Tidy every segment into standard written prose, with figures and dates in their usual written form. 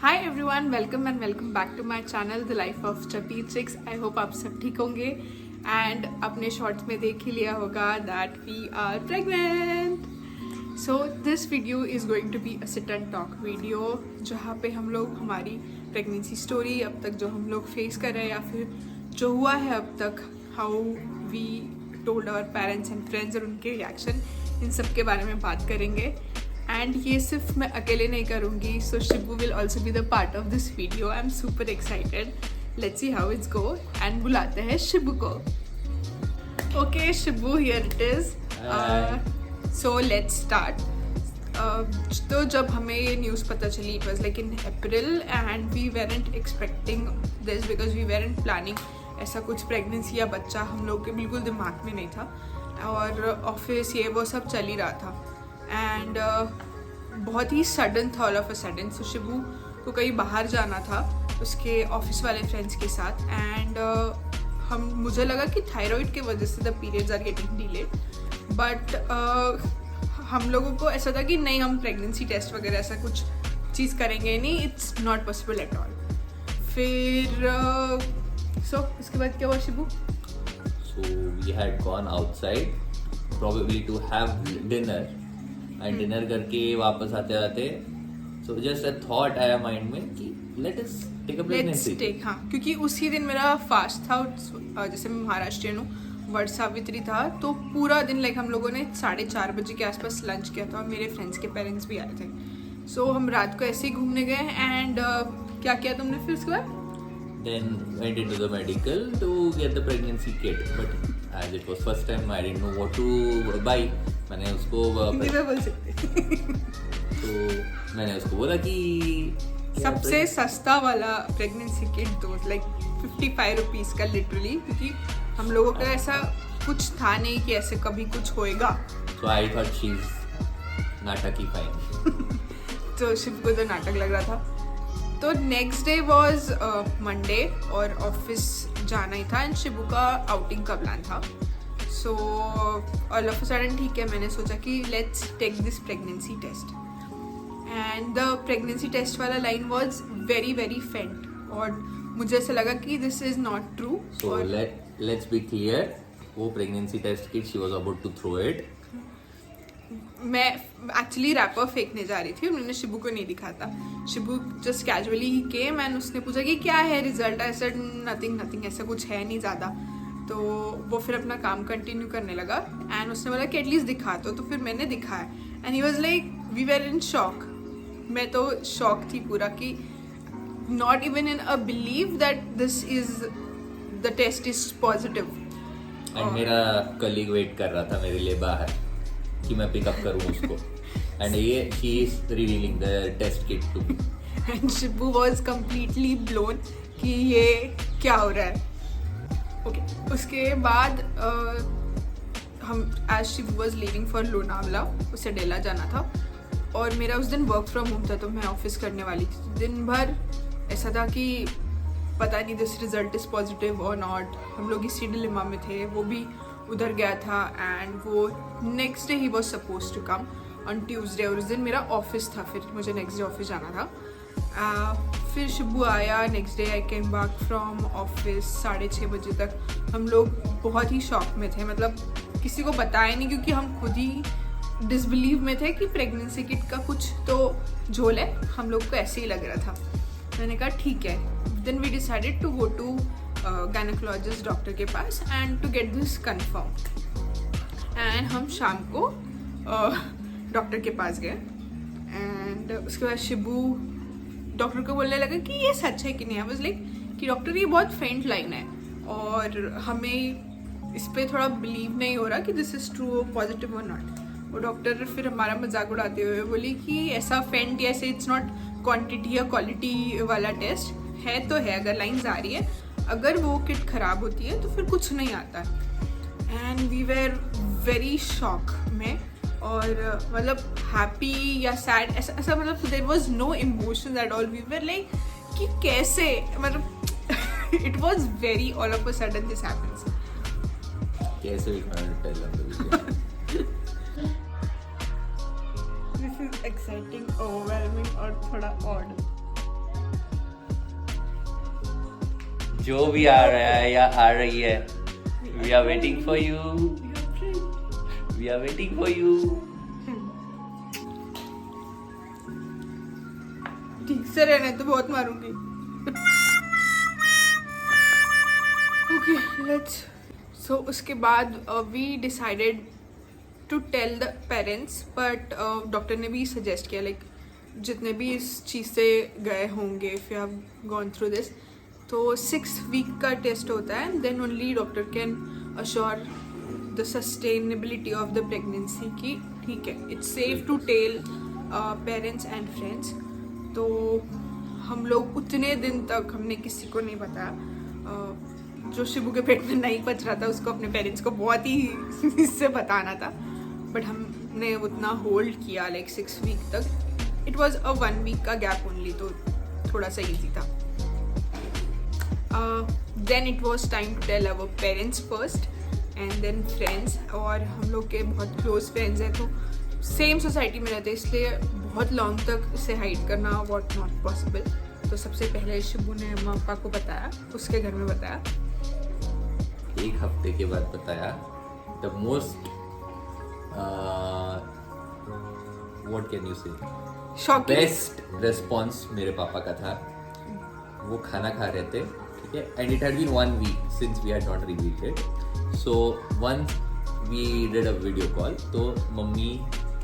Hi everyone, welcome and welcome back to my channel the life of chappy chicks. I hope आप सब ठीक होंगे and अपने shorts में देख ही लिया होगा that we are pregnant. So this video is going to be a sit and talk video, जहाँ पे हम लोग हमारी प्रेगनेंसी स्टोरी अब तक जो हम लोग फेस कर रहे हैं या फिर जो हुआ है अब तक, how we told our parents and friends और उनके रिएक्शन, इन सब के बारे में बात करेंगे। एंड ये सिर्फ मैं अकेले नहीं करूँगी, so Shibu will also be the part of this video. I am super excited, let's see how it's go and बुलाते हैं शिबू को। Okay Shibu, here it is. So let's start. तो जब हमें ये न्यूज़ पता चली, it was like in April and we weren't expecting this because we weren't planning. ऐसा कुछ प्रेगनेंसी या बच्चा हम लोग के बिल्कुल दिमाग में नहीं था, और ऑफिस ये वो सब चल ही रहा था एंड बहुत ही सडन था, ऑल ऑफ अ सडन। सो शिबू को कहीं बाहर जाना था उसके ऑफिस वाले फ्रेंड्स के साथ एंड मुझे लगा कि थायराइड की वजह से the periods are getting delayed, but हम लोगों को ऐसा था कि नहीं, हम प्रेगनेंसी टेस्ट वगैरह ऐसा कुछ चीज़ करेंगे नहीं, it's not possible at all. फिर उसके बाद क्या हुआ Shibu? So we had gone outside probably to have dinner and dinner करके वापस आते आते so just a thought आया माइंड में कि let us take a pregnancy. Let's take, हाँ, क्योंकि उसी दिन मेरा फास्ट था। जैसे मैं महाराष्ट्रियन हूँ, वट सावित्री था, तो पूरा दिन लाइक हम लोगों ने 4:30 बजे के आसपास लंच किया था और मेरे फ्रेंड्स के पेरेंट्स भी आए थे। सो हम रात को ऐसे ही घूमने गए एंड क्या किया तुमने फिर उसके बाद? Then went into the medical to get the pregnancy kit, but as it was first time I didn't know what to buy. मैंने उसको हिंदी में बोल सकते तो मैंने उसको बोला कि सबसे सस्ता वाला प्रेगनेंसी किट दो, लाइक 55 रुपीज़ का लिटरली, क्योंकि हम लोगों का ऐसा कुछ था नहीं कि ऐसे कभी कुछ होएगा। So I thought she's नाटक ही फाइन। तो शिव को तो नाटक लग रहा था। तो नेक्स्ट डे वॉज मंडे और ऑफिस जाना ही था एंड शिबू का आउटिंग का प्लान था। So all of a sudden ठीक है, मैंने सोचा कि let's take this pregnancy test and the pregnancy test वाला line was very very faint और मुझे ऐसा लगा कि this is not true. So let's be clear, वो pregnancy test kit she was about to throw it. मैं actually wrapper फेंकने जा रही थी, उन्होंने शिबू को नहीं दिखा था। Shibu just casually he came and उसने पूछा कि क्या है रिजल्ट। आई सेड नथिंग, ऐसा कुछ है नहीं ज़्यादा। तो वो फिर अपना काम कंटिन्यू करने लगा एंड उसने बोला कि एटलीस्ट दिखा दो। तो फिर मैंने दिखाया and he was like we were in shock. मैं तो शॉक थी पूरा कि not even in a believe that this is the test is positive. And मेरा कलीग वेट कर रहा था मेरे लिए बाहर कि मैं पिकअप करूँ उसको एंड ये she is revealing the test kit to me. And Shibu was completely blown कि ये क्या हो रहा है। ओके उसके बाद हम as Shibu was leaving for Lonavala, उसे डेला जाना था और मेरा उस दिन वर्क फ्रॉम होम था, तो मैं ऑफिस करने वाली थी। दिन भर ऐसा था कि पता नहीं दिस रिजल्ट इज़ पॉजिटिव और नॉट। हम लोग इसी डिलेमा में थे, वो भी उधर गया था एंड वो नेक्स्ट डे ही was suppose to come on Tuesday और उस दिन मेरा ऑफिस था, फिर मुझे नेक्स्ट डे ऑफिस जाना था। फिर शिबू आया next day, I came back from office 6:30 बजे तक। हम लोग बहुत ही शॉक में थे, मतलब किसी को बताया नहीं क्योंकि हम खुद ही डिसबिलीव में थे कि प्रेगनेंसी किट का कुछ तो झोल है, हम लोग को ऐसे ही लग रहा था। मैंने कहा ठीक है। Then we decided to go to gynaecologist doctor के पास and to get this confirm. And हम शाम को डॉक्टर के पास गए एंड उसके बाद शिबू डॉक्टर को बोलने लगा कि ये सच है कि नहीं। आई वाज लाइक कि डॉक्टर ये बहुत फेंट लाइन है और हमें इस पर थोड़ा बिलीव नहीं हो रहा कि दिस इज़ ट्रू पॉजिटिव और नॉट। वो डॉक्टर फिर हमारा मजाक उड़ाते हुए बोली कि ऐसा फेंट या ऐसे इट्स नॉट क्वांटिटी या क्वालिटी वाला टेस्ट है, तो है अगर लाइन्स आ रही है, अगर वो किट ख़राब होती है तो फिर कुछ नहीं आता। And we were very shock में और मतलब हैप्पी या सैड ऐसा मतलब there was no emotion at all. We were like कि कैसे, मतलब it was very all of a sudden this happens. कैसे भी दिस इज एक्साइटिंग, ओवरवेलमिंग और थोड़ा ऑड। जो भी आ रहा है या आ रही है, we are waiting for you, we are waiting for you. ठीक से रहने तो बहुत मारूंगी। ओके लेट्स सो उसके बाद we decided to tell the parents, but doctor ने भी सजेस्ट किया लाइक जितने भी इस चीज़ से गए होंगे, if you have gone through this, तो 6 वीक का टेस्ट होता है and then only doctor can assure the sustainability of the pregnancy की ठीक है, it's safe to tell parents and friends. तो हम लोग उतने दिन तक हमने किसी को नहीं बताया। जो शिबू के पेट में नहीं पच रहा था उसको अपने पेरेंट्स को बहुत ही इससे बताना था, बट हमने उतना होल्ड किया लाइक 6 वीक तक। इट वॉज अ 1 वीक का गैप ओनली, तो थोड़ा सा ईजी था। Then it was time to tell our parents first and then friends. और हम लोग के बहुत क्लोज फ्रेंड्स हैं, तो सेम सोसाइटी में रहते, इसलिए बहुत लॉन्ग तक इसे हाइड करना वॉट नॉट पॉसिबल। तो सबसे पहले शिबू ने मम्मा पापा को बताया, उसके घर में बताया। 1 हफ्ते के बाद बताया। The most what can you से शॉकिंग बेस्ट रेस्पॉन्स मेरे पापा का था। वो खाना खा रहे थे, ठीक है, and it had been 1 week since we had not revealed, so once we did a video call, तो मम्मी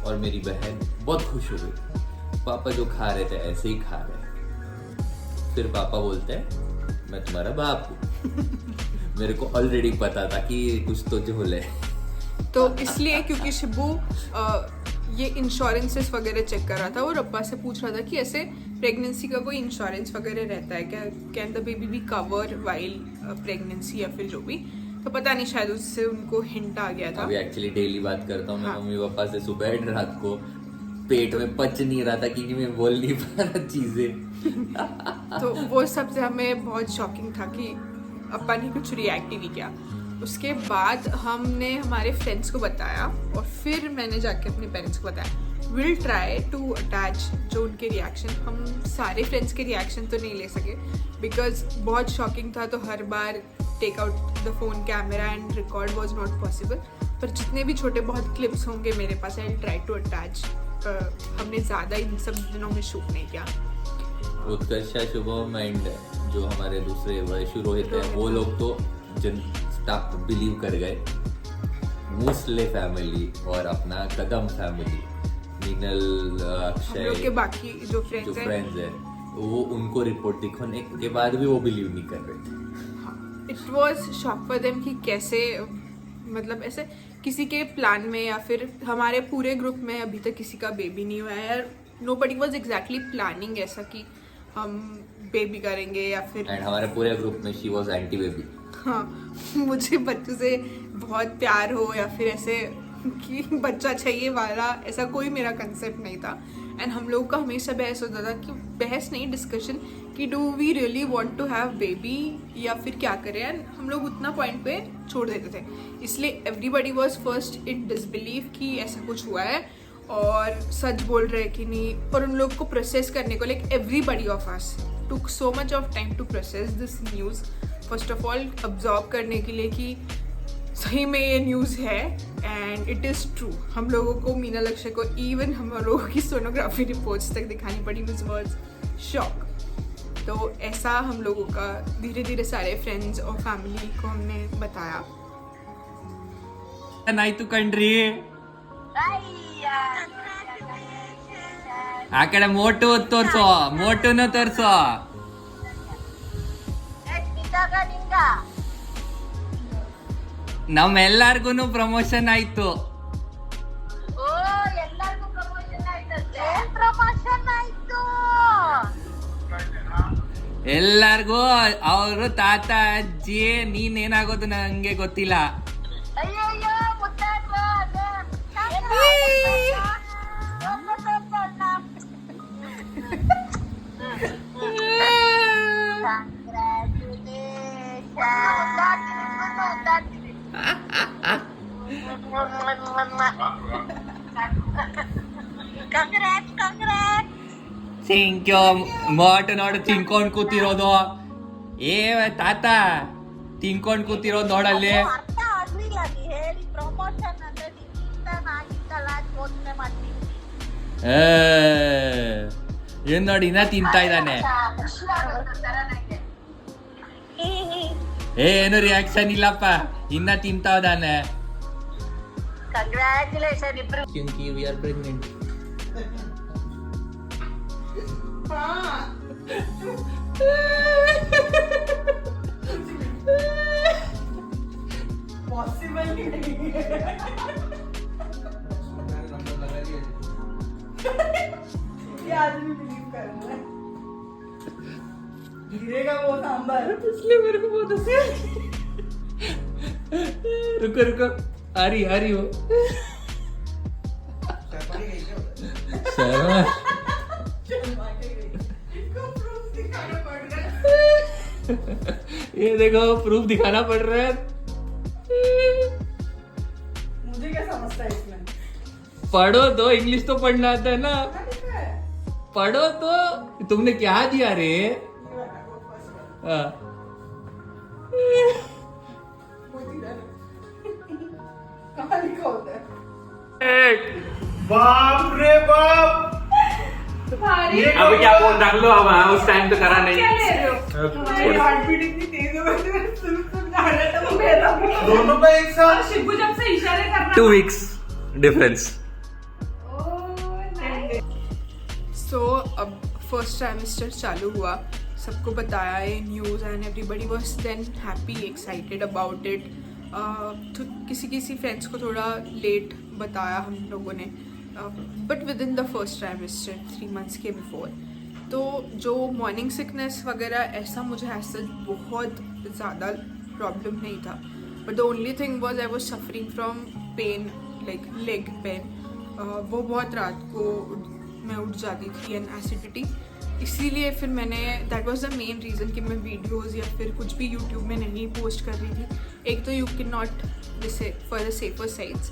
और मेरी बहन बहुत खुश हो गई। पापा जो खा रहे थे ऐसे ही खा रहे हैं। फिर पापा बोलते हैं मैं तुम्हारा बाप हूँ। मेरे को ऑलरेडी पता था कि कुछ तो झोल है। तो इसलिए क्योंकि शिबू ये इंश्योरेंसेस वगैरह चेक कर रहा था और अब्बा से पूछ रहा था कि ऐसे प्रेगनेंसी का कोई इंश्योरेंस वगैरह रहता है क्या, can the baby be cover while pregnancy या फिर जो भी। तो पता नहीं, शायद उससे उनको हिंट आ गया था। अभी एक्चुअली डेली बात करता हूँ मैं हाँ। मम्मी पापा से, सुबह एंड रात को। पेट में पच नहीं रहा था क्योंकि मैं बोल नहीं पा रहा चीजें। तो वो सबसे हमें बहुत शॉकिंग था कि अब्बा ने कुछ रिएक्ट ही नहीं किया। उसके बाद हमने हमारे फ्रेंड्स को बताया और फिर मैंने जाके अपने पेरेंट्स को बताया। विल ट्राई टू अटैच जो उनके रिएक्शन, हम सारे फ्रेंड्स के रिएक्शन तो नहीं ले सके बिकॉज बहुत शॉकिंग था, तो हर बार take out the phone camera and record was not possible. पर जितने भी छोटे बहुत क्लिप्स होंगे मेरे पास, आई ट्राई टू अटैच। हमने ज़्यादा इन सब दिनों में शूट नहीं किया। उत्कर्षा, शुभम एंड जो हमारे दूसरे वैशु रोहित है, वो लोग तो स्टाफ बिलीव कर गए। मूसले फैमिली और अपना कदम फैमिली, मीनल, अक्षय, हम लोग के बाकी जो फ्रेंड्स हैं वो उनको रिपोर्ट दिखाने के बाद भी वो बिलीव नहीं कर रहे थे। It was shock for them कि कैसे, मतलब ऐसे किसी के प्लान में या फिर हमारे पूरे ग्रुप में अभी तक किसी का बेबी नहीं हुआ है। नोबडी वाज एग्जैक्टली प्लानिंग ऐसा कि हम बेबी करेंगे या फिर, एंड हमारे पूरे ग्रुप में शी वाज एंटी बेबी। हाँ, मुझे बच्चों से बहुत प्यार हो या फिर ऐसे कि बच्चा चाहिए वाला ऐसा कोई मेरा कंसेप्ट नहीं था। एंड हम लोग का हमेशा बहस होता था कि बहस नहीं, डिस्कशन, कि do we really want to have baby या फिर क्या करें। एंड हम लोग उतना पॉइंट पे छोड़ देते थे, इसलिए everybody was first in disbelieve कि ऐसा कुछ हुआ है और सच बोल रहे कि नहीं। और उन लोग को प्रोसेस करने को, like everybody of us took so much of time to process this news. First of all absorb करने के लिए कि सही में ये न्यूज़ है एंड इट इज़ ट्रू। हम लोगों को, मीनल, अक्षय को, इवन हम लोगों की सोनोग्राफी रिपोर्ट्स तक दिखानी पड़ी। Which was shock. तो ऐसा हम लोगों का धीरे धीरे सारे फ्रेंड्स और फैमिली को हमने बताया। नाइतु कंड्री आकड़े मोटू तोर्सो, मोटूनु तोर्सो। ನಮ್ಮೆಲ್ಲರಿಗೂ ಪ್ರಮೋಷನ್ ಆಯ್ತು. ಎಲ್ಲರಿಗೂ ಅವರು ತಾತ ಅಜ್ಜಿ ನೀನೇನಾಗೋದು ನಂಗೆ ಗೊತ್ತಿಲ್ಲ. Thank you. ಮಾಟ ನೋಡು ತಿನ್ಕೊಂಡು ಕೂತಿರೋದು. ए ताता ತಿನ್ಕೊಂಡ್ ಕೂತಿರೋ ನೋಡಲ್ಲಿ ಅರ್ಥ ಆಗ್ಲಿಲ್ಲ ಹೇಳಿ ಪ್ರಮೋಷನ್ ಅಂದ್ರೆ ನಿಮ್ಗಿಂತ ನಾಗಿಂತ ಲಾಸ್ಟ್ ಯೋಚನೆ ಮಾಡ್ತೀನಿ ಏನ್ ನೋಡಿ ಇನ್ನ ತಿಂತಾ ಇದ್ದಾನೆ ಏನು ರಿಯಾಕ್ಷನ್ ಇಲ್ಲಪ್ಪ ಇನ್ನ ತಿಂತಾ ಇದ್ದಾನೆ ಕಂಗ್ರ್ಯಾಚುಲೇಷನ್ ಇಬ್ರು क्योंकि we are pregnant पॉसिबल ही नहीं है ये आदमी बिलीव कर रहा है गिरेगा वो सांबर इसलिए मेरे को बहुत हंसी आ रही है। रुको आ रही वो शर्मा शर्मा के गई इसको प्रूफ दिखाना पड़ रहा है ये देखो प्रूफ दिखाना पड़ रहा है मुझे क्या समझता है इसमें पढ़ो तो इंग्लिश तो पढ़ना आता है ना क्या लिखा है पढ़ो तो तुमने क्या दिया रे ये वाला, वो first वाला। हाँ। मुझे डर है। कहाँ लिखा होता है बाप रे बाप अरे अब क्या फोन रख लो अब हाँ, उस टाइम तो करा नहीं क्या ले रहे हो हमारी हार्ट बीट इतनी तेज हो गई थी सुन जा रहा था वो मेरा दोनों का एक साथ शिबू जब से इशारे कर रहा 2 weeks difference सो अब फर्स्ट ट्राइमेस्टर चालू हुआ सबको बताया ये news and everybody was than happy excited about it तो किसी फ्रेंड्स को थोड़ा लेट बताया हम लोगों ने but with in the first trimester 3 months के बिफोर तो जो मॉर्निंग सिकनेस वगैरह ऐसा मुझे ऐसा बहुत ज़्यादा प्रॉब्लम नहीं था but the only thing was I was suffering from pain like leg pain वो बहुत रात को मैं उठ जाती थी एंड एसिडिटी इसीलिए फिर मैंने that was the main reason कि मैं वीडियोस या फिर कुछ भी यूट्यूब में नहीं पोस्ट कर रही थी एक तो यू कैन नॉट जैसे for the safer sides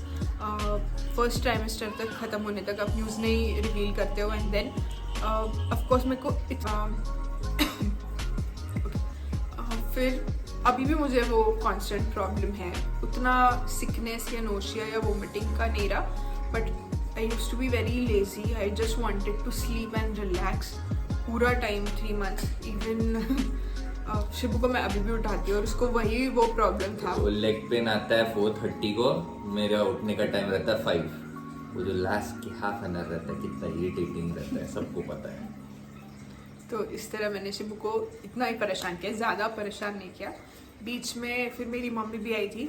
first trimester तक ख़त्म होने तक आप न्यूज़ नहीं रिवील करते हो एंड देन ऑफकोर्स मेरे को फिर अभी भी मुझे वो कांस्टेंट प्रॉब्लम है उतना सिकनेस या नोशिया या वोमिटिंग का नहीं रहा but I used to be very lazy I just wanted to sleep and relax पूरा टाइम 3 months इवन शिबू को मैं अभी भी उठाती हूँ और उसको वही वो प्रॉब्लम था वो लेग पेन आता है 4:30 को मेरा उठने का टाइम रहता है 5 वो जो लास्ट की हाफ एन आवर रहता है कितना इरिटेटिंग रहता है सबको पता है तो इस तरह मैंने शिबू को इतना ही परेशान किया ज़्यादा परेशान नहीं किया बीच में फिर मेरी मम्मी भी आई थी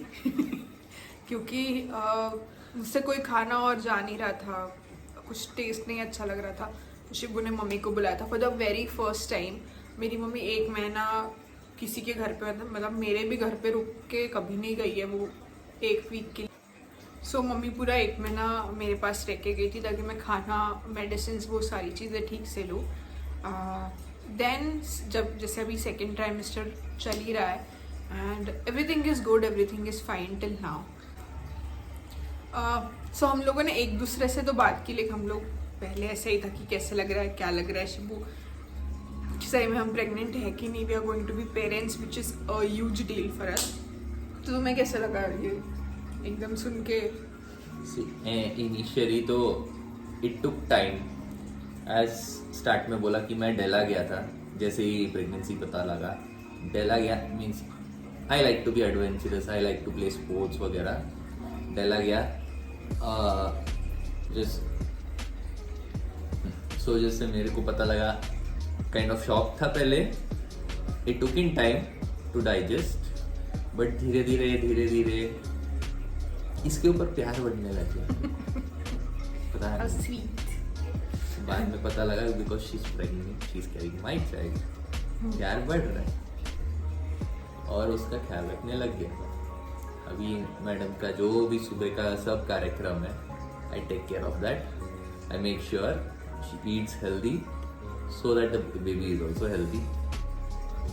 क्योंकि मुझसे कोई खाना और जा नहीं रहा था कुछ टेस्ट नहीं अच्छा लग रहा था तो शिबू ने मम्मी को बुलाया था for the very first time मेरी मम्मी 1 महीना किसी के घर पे मतलब मेरे भी घर पे रुक के कभी नहीं गई है वो 1 वीक के लिए सो मम्मी पूरा 1 महीना मेरे पास रह के गई थी ताकि मैं खाना मेडिसिन वो सारी चीज़ें ठीक से लूँ देन जब जैसे अभी सेकेंड ट्राइमेस्टर चल ही रहा है and everything is good everything is fine till now so हम लोगों ने एक दूसरे से तो बात की लेकिन हम लोग पहले ऐसा ही था कि कैसे लग रहा है क्या लग रहा है शिबू सही में हम प्रेग्नेंट है कि नहीं we are going to be parents which is a huge deal for us तो तुम्हें कैसा लगा ये एकदम सुन के इनिशियली तो it took time as start में बोला कि मैं डेला गया था जैसे ही प्रेगनेंसी पता लगा डेला गया means I like to be adventurous I like to play sports वगैरह डेला गया सो जैसे मेरे को पता लगा काइंड ऑफ शॉक था पहले it took in time to digest but धीरे धीरे इसके ऊपर प्यार बढ़ने लग गया पता है बाद में पता लगा because she is pregnant she is carrying my child प्यार बढ़ रहा है और उसका ख्याल रखने लग गया अभी मैडम का जो भी सुबह का सब कार्यक्रम है I take care of that I make sure she eats healthy so that the baby is also healthy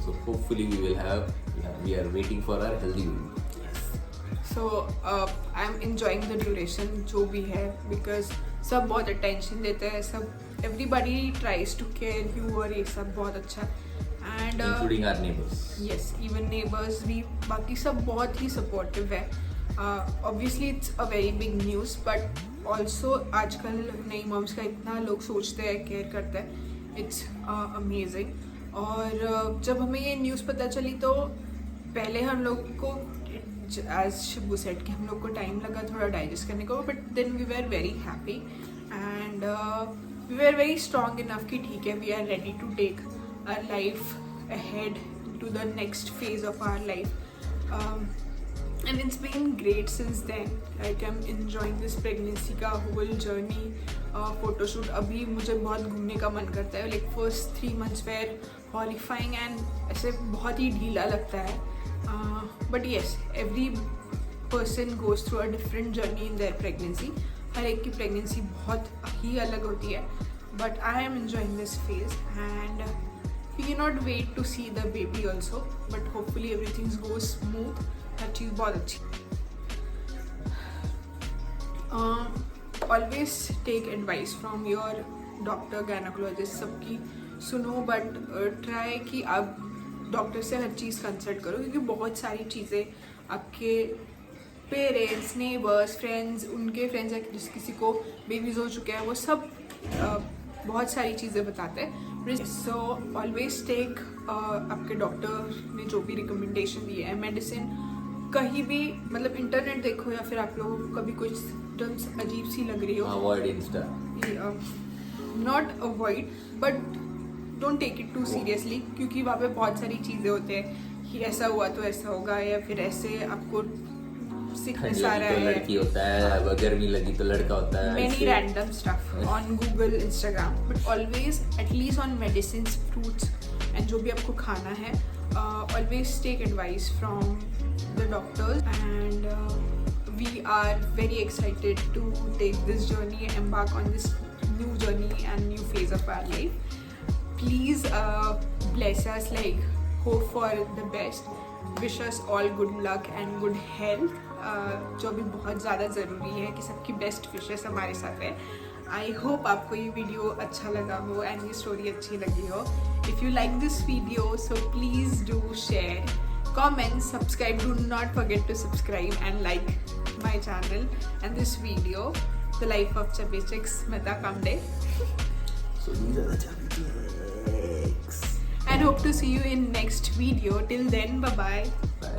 so hopefully we are waiting for our healthy baby so I am enjoying the duration जो भी है because सब बहुत attention देते हैं सब everybody tries to care you और ये सब बहुत अच्छा and including our neighbours. Yes, even neighbours भी, बाकी सब बहुत ही सपोर्टिव है. Obviously it's a very big news, but also आजकल नई मॉम्स का इतना लोग सोचते हैं, केयर करते हैं. It's amazing. और जब हमें ये न्यूज़ पता चली तो पहले हम लोग को, एज शिबू सेड, कि हम लोग को टाइम लगा थोड़ा डाइजेस्ट करने को, but then we were very happy and we were very strong enough कि ठीक है, we are ready to take our life ahead to the next phase of our life. And it's been great since then. Like I'm enjoying this pregnancy का whole journey. Photoshoot, अभी मुझे बहुत घूमने का मन करता है. Like first 3 months were horrifying and ऐसे बहुत ही ढीला लगता है. But yes, every person goes through a different journey in their pregnancy. हर एक की pregnancy बहुत ही अलग होती है. But I am enjoying this phase and we cannot wait to see the baby also, but hopefully everything goes smooth. हर चीज़ बहुत अच्छी. Always take advice from your doctor, gynecologist, सबकी सुनो, but try कि आप डॉक्टर से हर चीज़ कंसल्ट करो, क्योंकि बहुत सारी चीज़ें आपके पेरेंट्स, नेबर्स, फ्रेंड्स, उनके फ्रेंड्स या जिस किसी को बेबीज हो चुके हैं, वो सब बहुत सारी चीज़ें बताते हैं. सो ऑलवेज टेक, आपके डॉक्टर ने जो भी रिकमेंडेशन दी है, मेडिसिन कहीं भी, मतलब इंटरनेट देखो या फिर आप लोगों को कभी कोई सिम्टम्स अजीब सी लग रही हो, avoid Insta. Not avoid, but don't take it too seriously, क्योंकि वहाँ पे बहुत सारी चीज़ें होते हैं कि ऐसा हुआ तो ऐसा होगा, या फिर ऐसे आपको सिकनेस आ रहा तो है, लड़की होता है, गर्मी लगी तो लड़का होता है. many random stuff on Google, Instagram, but always at least on medicines, fruits and जो भी आपको खाना है, always take advice from the doctors. And we are very excited to take this journey, embark on this new journey and new phase of our life. Please bless us, like hope for the best, wish us all good luck and good health. जो भी बहुत ज़्यादा ज़रूरी है कि सबकी best wishes हमारे साथ है. आई होप आपको ये वीडियो अच्छा लगा हो एंड ये स्टोरी अच्छी लगी हो. If you like this video, so please do share, comment, subscribe. Do not forget to subscribe and like my channel and this video, the life of chubby chicks, Smita Kamde. So these are the chubby chicks. And hope to see you in next video. Till then, bye bye. Bye.